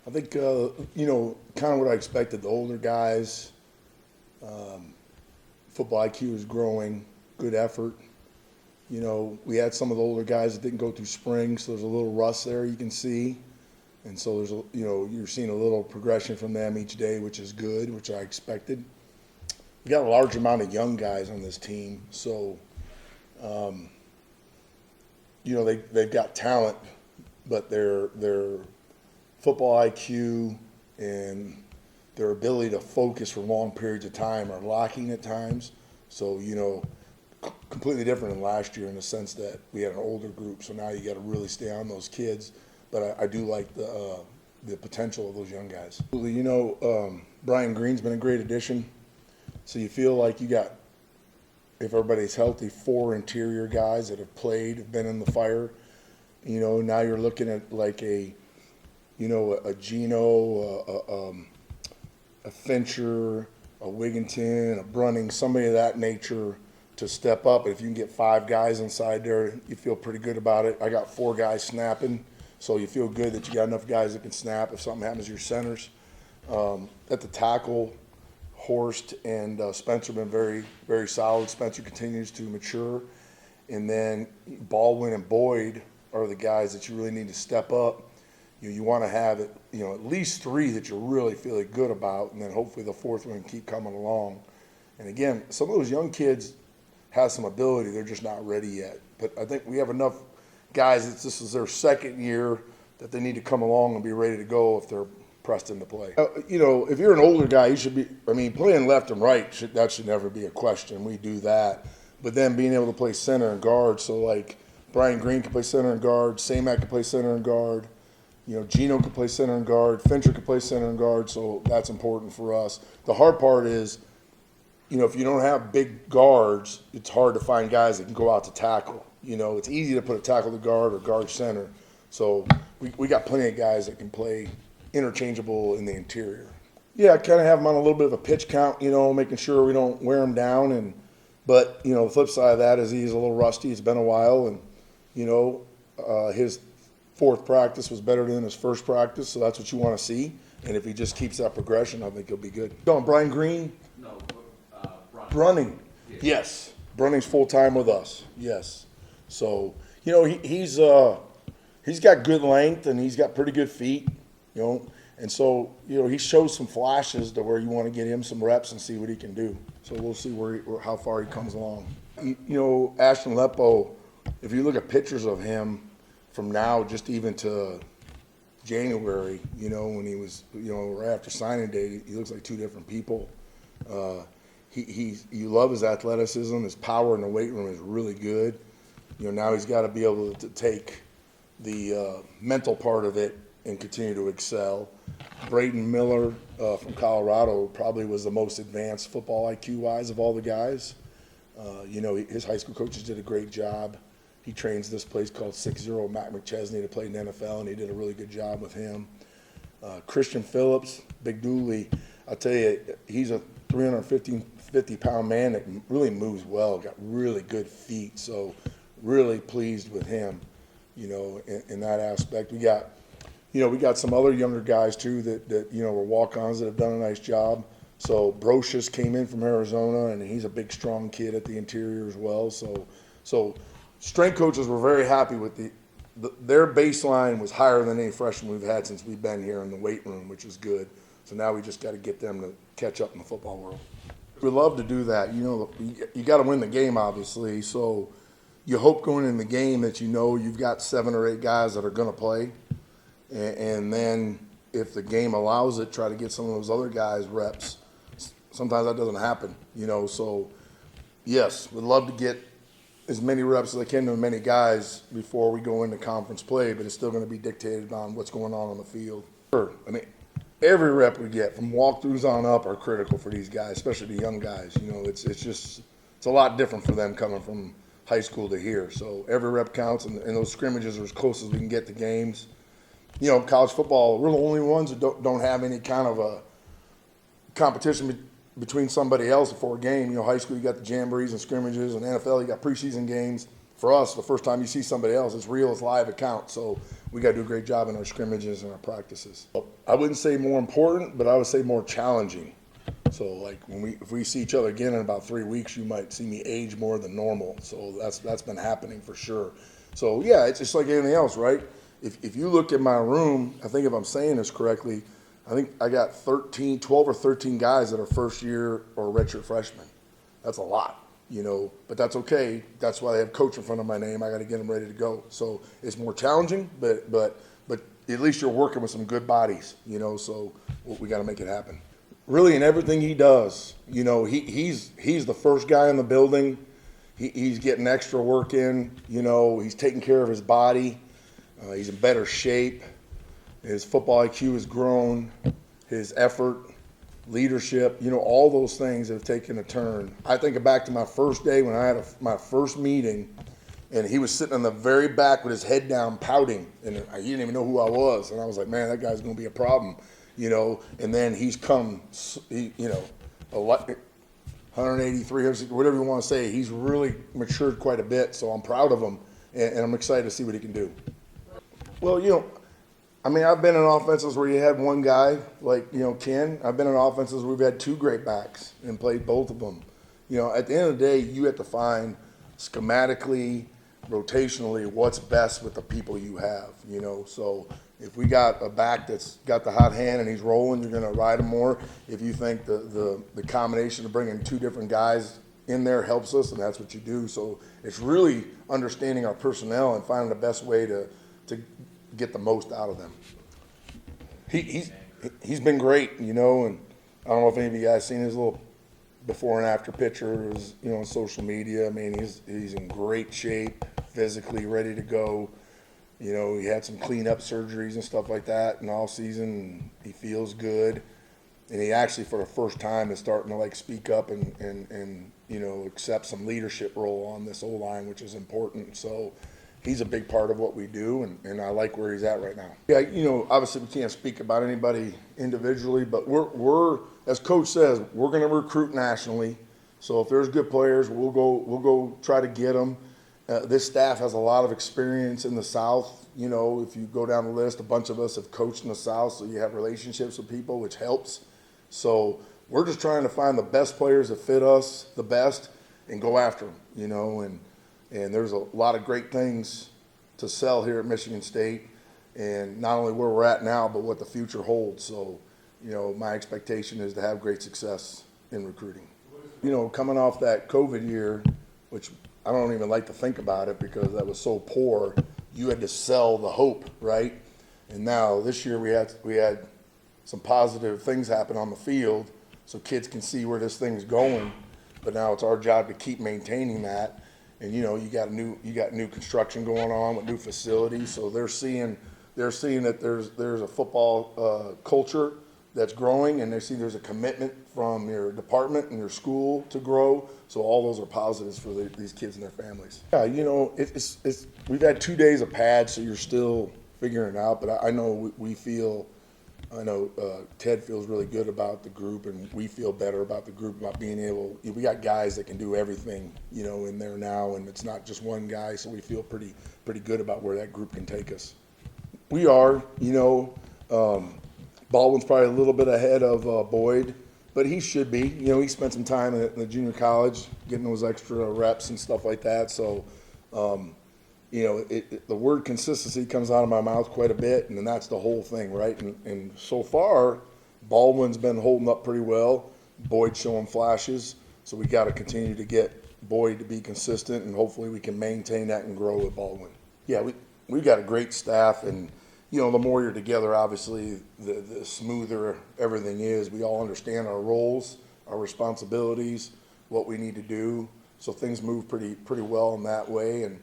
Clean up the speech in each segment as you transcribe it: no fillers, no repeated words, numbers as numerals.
I think, kind of what I expected. The older guys, football IQ is growing, good effort. We had some of the older guys that didn't go through spring, so there's a little rust there you can see. And so you're seeing a little progression from them each day, which is good, which I expected. We got a large amount of young guys on this team, so, they've got talent, but their football IQ and their ability to focus for long periods of time are lacking at times. So, completely different than last year in the sense that we had an older group. So now you got to really stay on those kids. But I do like the potential of those young guys. Brian Green's been a great addition. So you feel like you got, if everybody's healthy, 4 interior guys that have played, have been in the fire. Now you're looking at like a Gino, a Fincher, a Wigginton, a Brunning, somebody of that nature to step up. If you can get 5 guys inside there, you feel pretty good about it. I got 4 guys snapping, so you feel good that you got enough guys that can snap if something happens to your centers. At the tackle, Horst and Spencer have been very, very solid. Spencer continues to mature. And then Baldwin and Boyd are the guys that you really need to step up. You want to have it, at least 3 that you're really feeling good about, and then hopefully the 4th one can keep coming along. And again, some of those young kids have some ability, they're just not ready yet. But I think we have enough guys that this is their 2nd year that they need to come along and be ready to go if they're pressed into play. If you're an older guy, you should be, playing left and right, that should never be a question. We do that. But then being able to play center and guard, so like Brian Green can play center and guard, Samac can play center and guard. Gino could play center and guard. Fincher could play center and guard, so that's important for us. The hard part is, if you don't have big guards, it's hard to find guys that can go out to tackle. It's easy to put a tackle to guard or guard center. So we got plenty of guys that can play interchangeable in the interior. Yeah, I kind of have them on a little bit of a pitch count, making sure we don't wear them down. But the flip side of that is he's a little rusty. It's been a while, and, his 4th practice was better than his 1st practice, so that's what you want to see. And if he just keeps that progression, I think he'll be good. Brian Green? No, Brunning. Yeah. Yes. Brunning's full-time with us. Yes. So, he's got good length and he's got pretty good feet, And so, he shows some flashes to where you want to get him some reps and see what he can do. So we'll see how far he comes along. Ashton Lepo, if you look at pictures of him from now just even to January, when he was, right after signing day, he looks like 2 different people. You love his athleticism. His power in the weight room is really good. Now he's got to be able to take the mental part of it and continue to excel. Braden Miller from Colorado probably was the most advanced football IQ-wise of all the guys. His high school coaches did a great job. He trains this place called 6-0 Matt McChesney to play in the NFL, and he did a really good job with him. Christian Phillips, Big Dooley, I'll tell you, he's a 350-pound man that really moves well, got really good feet, so really pleased with him, in that aspect. We got some other younger guys, too, that were walk-ons that have done a nice job. So Brocious came in from Arizona, and he's a big, strong kid at the interior as well. So strength coaches were very happy with their baseline was higher than any freshman we've had since we've been here in the weight room, which is good. So now we just got to get them to catch up in the football world. We love to do that. You got to win the game, obviously. So you hope going in the game that you've got 7 or 8 guys that are going to play. And then if the game allows it, try to get some of those other guys reps. Sometimes that doesn't happen, So, yes, we'd love to get as many reps as I can to as many guys before we go into conference play, but it's still going to be dictated on what's going on the field. Sure. Every rep we get from walkthroughs on up are critical for these guys, especially the young guys. It's a lot different for them coming from high school to here. So every rep counts, and those scrimmages are as close as we can get to games. College football, we're the only ones that don't have any kind of a competition between somebody else before a game. High school, you got the jamborees and scrimmages, and NFL, you got preseason games. for us, the first time you see somebody else, it's real, it's live, it counts. So we got to do a great job in our scrimmages and our practices. I wouldn't say more important, but I would say more challenging. So like if we see each other again in about 3 weeks, you might see me age more than normal. So that's been happening for sure. So yeah, it's just like anything else, right? If you look at my room, I think if I'm saying this correctly, I think I got 12 or 13 guys that are first year or redshirt freshmen. That's a lot, but that's okay. That's why they have coach in front of my name. I got to get them ready to go. So it's more challenging, but at least you're working with some good bodies, so we got to make it happen. Really in everything he does, he's the first guy in the building. He's getting extra work in, he's taking care of his body. He's in better shape. His football IQ has grown. His effort, leadership, all those things have taken a turn. I think back to my first day when I had my first meeting, and he was sitting in the very back with his head down pouting, and he didn't even know who I was. And I was like, man, that guy's going to be a problem, and then he's come, 180, 300, whatever you want to say. He's really matured quite a bit, so I'm proud of him, and I'm excited to see what he can do. Well, I've been in offenses where you had one guy, like, Ken. I've been in offenses where we've had two great backs and played both of them. At the end of the day, you have to find schematically, rotationally, what's best with the people you have, So if we got a back that's got the hot hand and he's rolling, you're going to ride him more. If you think the combination of bringing two different guys in there helps us, and that's what you do. So it's really understanding our personnel and finding the best way to get the most out of them. He's been great, and I don't know if any of you guys seen his little before and after pictures, on social media. He's in great shape, physically ready to go. He had some cleanup surgeries and stuff like that in all season, and he feels good. And he actually, for the first time, is starting to speak up and accept some leadership role on this O-line, which is important. So he's a big part of what we do, and I like where he's at right now. Yeah, obviously we can't speak about anybody individually, but we're as Coach says, we're going to recruit nationally. So if there's good players, we'll go try to get them. This staff has a lot of experience in the South. If you go down the list, a bunch of us have coached in the South, so you have relationships with people, which helps. So we're just trying to find the best players that fit us the best and go after them, And there's a lot of great things to sell here at Michigan State, and not only where we're at now, but what the future holds. So, my expectation is to have great success in recruiting. Coming off that COVID year, which I don't even like to think about it because that was so poor, you had to sell the hope, right? And now this year we had some positive things happen on the field, so kids can see where this thing's going. But now it's our job to keep maintaining that. And you got new construction going on with new facilities, so they're seeing that there's a football culture that's growing, and they see there's a commitment from your department and your school to grow. So all those are positives for these kids and their families. Yeah, it's we've had 2 days of pads, so you're still figuring it out. But I know Ted feels really good about the group, and we feel better about the group, about being able. We got guys that can do everything, in there now, and it's not just one guy. So we feel pretty good about where that group can take us. We are, Baldwin's probably a little bit ahead of Boyd, but he should be. He spent some time in the junior college getting those extra reps and stuff like that. So, the word consistency comes out of my mouth quite a bit, and that's the whole thing, right? And so far, Baldwin's been holding up pretty well. Boyd's showing flashes, so we got to continue to get Boyd to be consistent, and hopefully we can maintain that and grow with Baldwin. Yeah, we've got a great staff, and the more you're together, obviously, the smoother everything is. We all understand our roles, our responsibilities, what we need to do, so things move pretty well in that way. And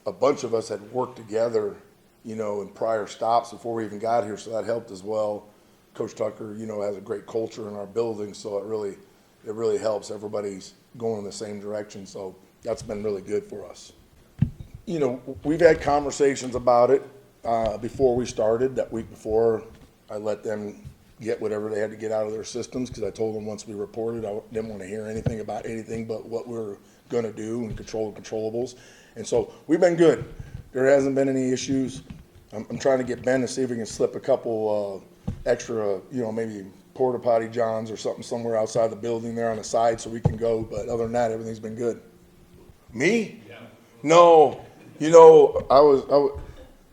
a bunch of us had worked together, in prior stops before we even got here, so that helped as well. Coach Tucker, has a great culture in our building, so it really helps. Everybody's going in the same direction, so that's been really good for us. We've had conversations about it before we started. That week before, I let them get whatever they had to get out of their systems, because I told them once we reported, I didn't want to hear anything about anything but what we're going to do and control the controllables. And so we've been good. There hasn't been any issues. I'm trying to get Ben to see if we can slip a couple extra, maybe porta potty johns or something somewhere outside the building there on the side so we can go. But other than that, everything's been good. Me? Yeah. No.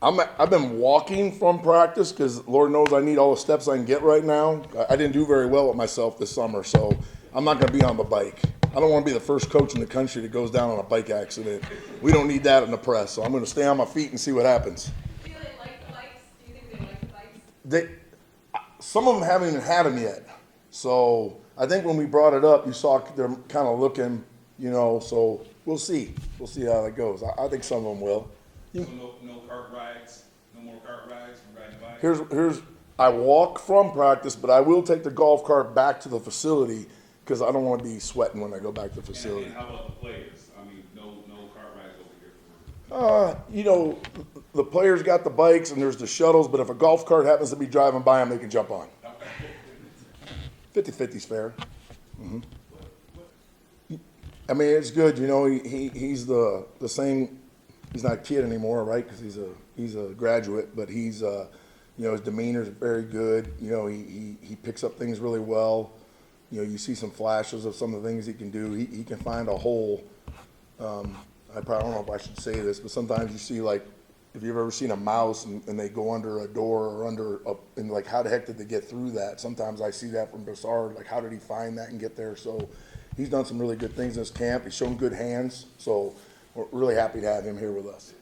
I've been walking from practice because Lord knows I need all the steps I can get right now. I didn't do very well with myself this summer, so I'm not going to be on the bike. I don't want to be the first coach in the country that goes down on a bike accident. We don't need that in the press, so I'm going to stay on my feet and see what happens. Do they like the bikes? Do you think they like the bikes? Some of them haven't even had them yet. So I think when we brought it up, you saw they're kind of looking, so we'll see. We'll see how that goes. I think some of them will. So no cart rides, no more cart rides, riding bikes? Here's I walk from practice, but I will take the golf cart back to the facility because I don't want to be sweating when I go back to the facility. And how about the players? I mean, no cart rides over here for The players got the bikes and there's the shuttles, but if a golf cart happens to be driving by them, they can jump on. 50-50 is fair. Mm-hmm. I mean, it's good. He's the same. He's not a kid anymore, right? Because he's a graduate, but he's his demeanor is very good. He picks up things really well. You see some flashes of some of the things he can do. He can find a hole. I don't know if I should say this, but sometimes you see, like, if you've ever seen a mouse and they go under a door or and like, how the heck did they get through that? Sometimes I see that from Broussard, like, how did he find that and get there? So he's done some really good things in this camp. He's shown good hands. So we're really happy to have him here with us.